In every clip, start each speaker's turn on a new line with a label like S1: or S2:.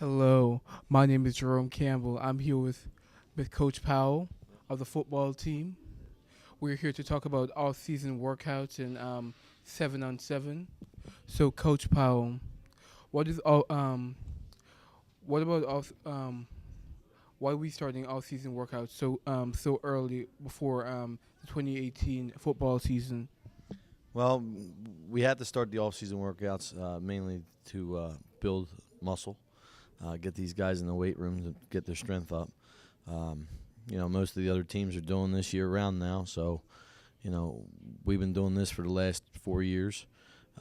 S1: Hello, my name is Jerome Campbell. I'm here with Coach Powell of the football team. We're here to talk about all-season workouts and 7-on-7. So, Coach Powell, what is all what about all why are we starting all-season workouts so early before the 2018 football season?
S2: Well, we had to start the off-season workouts mainly to build muscle, get these guys in the weight room to get their strength up. Um, Most of the other teams are doing this year-round now, so we've been doing this for the last 4 years,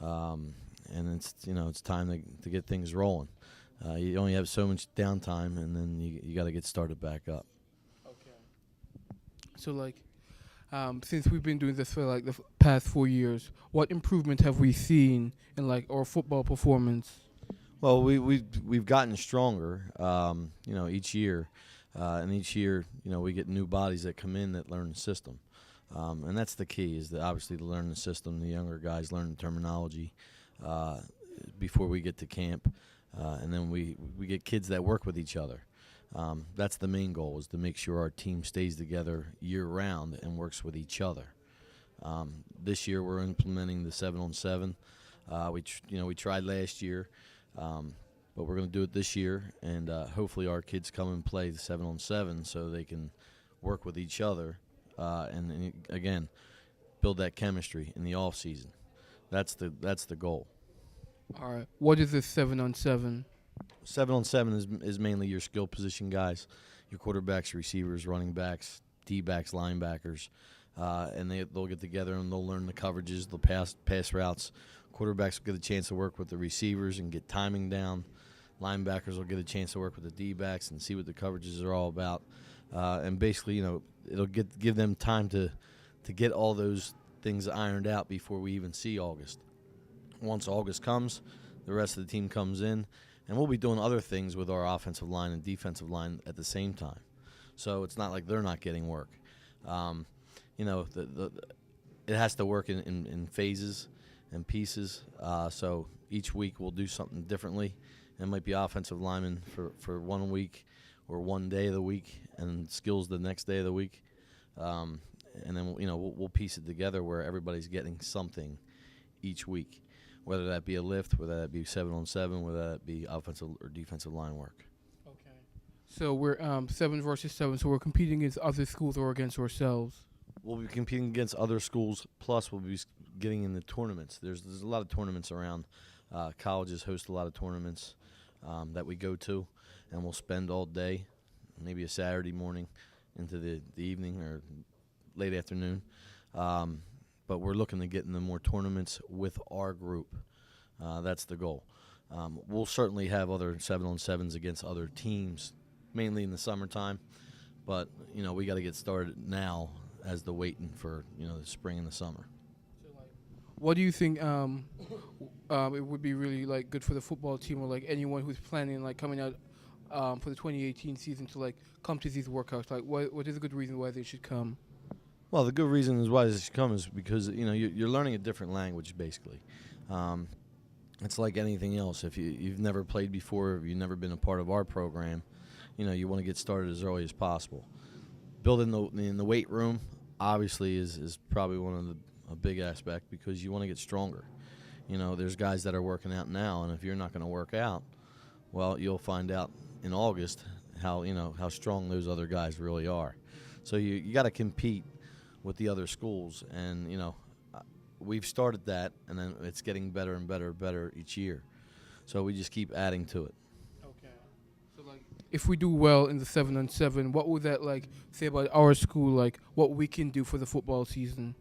S2: and it's time to get things rolling. You only have so much downtime, and then you got to get started back up.
S1: Okay. So, since we've been doing this for like the past 4 years, what improvement have we seen in like our football performance?
S2: Well, we've gotten stronger, each year, and each year, we get new bodies that come in that learn the system, and that's the key. Is that obviously to learn the system. The younger guys learn the terminology before we get to camp, and then we get kids that work with each other. That's the main goal, is to make sure our team stays together year round and works with each other. This year we're implementing the 7-on-7. We tried last year. But we're going to do it this year, and hopefully our kids come and play the 7-on-7 so they can work with each other and again, build that chemistry in the off season. That's the goal.
S1: All right. What is this 7-on-7?
S2: 7-on-7 is mainly your skill position guys, your quarterbacks, receivers, running backs, D-backs, linebackers, and they'll get together and they'll learn the coverages, the pass routes. Quarterbacks will get a chance to work with the receivers and get timing down. Linebackers will get a chance to work with the D-backs and see what the coverages are all about. And basically, it'll give them time to get all those things ironed out before we even see August. Once August comes, the rest of the team comes in, and we'll be doing other things with our offensive line and defensive line at the same time. So it's not like they're not getting work. It has to work in phases and pieces. So each week we'll do something differently. It might be offensive linemen for 1 week or 1 day of the week, and skills the next day of the week. And then we'll piece it together where everybody's getting something each week, whether that be a lift, whether that be 7-on-7, whether that be offensive or defensive line work.
S1: Okay. So we're 7 versus 7. So we're competing against other schools or against ourselves.
S2: We'll be competing against other schools, plus we'll be getting in the tournaments. There's a lot of tournaments around. Colleges host a lot of tournaments that we go to, and we'll spend all day, maybe a Saturday morning into the evening or late afternoon. But we're looking to get into more tournaments with our group. That's the goal. We'll certainly have other 7-on-7s against other teams, mainly in the summertime. But, we got to get started now as the waiting for, the spring and the summer.
S1: What do you think it would be really like good for the football team, or like anyone who's planning like coming out for the 2018 season to like come to these workouts? Like, what is a good reason why they should come?
S2: Well, the good reason is why they should come is because you're learning a different language basically. It's like anything else. If you've never played before, if you've never been a part of our program, you want to get started as early as possible. Building in the weight room obviously is probably one of a big aspect, because you want to get stronger. There's guys that are working out now, and if you're not going to work out, well, you'll find out in August how strong those other guys really are. So you got to compete with the other schools, and we've started that, and then it's getting better and better each year. So we just keep adding to it.
S1: Okay. So like, if we do well in the 7-on-7, what would that like say about our school? Like, what we can do for the football season?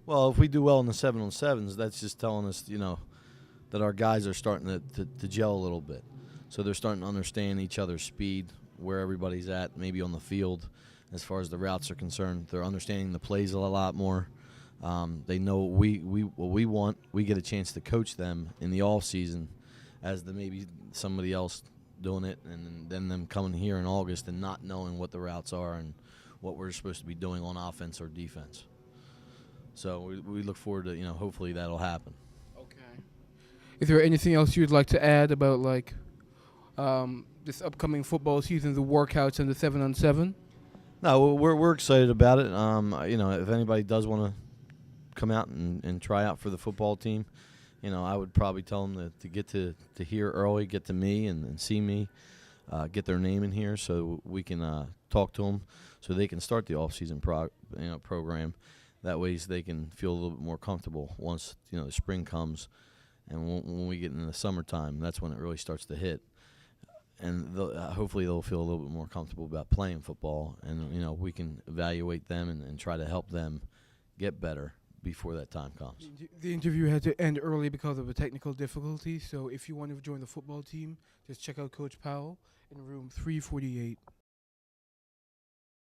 S2: Well, if we do well in the 7-on-7s, that's just telling us, that our guys are starting to gel a little bit. So they're starting to understand each other's speed, where everybody's at, maybe on the field, as far as the routes are concerned. They're understanding the plays a lot more. They know what we want. We get a chance to coach them in the off season, as maybe somebody else doing it, and then them coming here in August and not knowing what the routes are and what we're supposed to be doing on offense or defense. So we look forward to, hopefully that'll happen.
S1: Okay. Is there anything else you'd like to add about like this upcoming football season, the workouts and the 7-on-7?
S2: No, we're excited about it. If anybody does want to come out and try out for the football team, I would probably tell them to get to here early, get to me and see me, get their name in here so we can talk to them, so they can start the off-season program. That way, they can feel a little bit more comfortable once the spring comes, and when we get into the summertime, that's when it really starts to hit. And hopefully they'll feel a little bit more comfortable about playing football, and we can evaluate them and try to help them get better before that time comes.
S1: The interview had to end early because of a technical difficulty, so if you want to join the football team, just check out Coach Powell in room 348.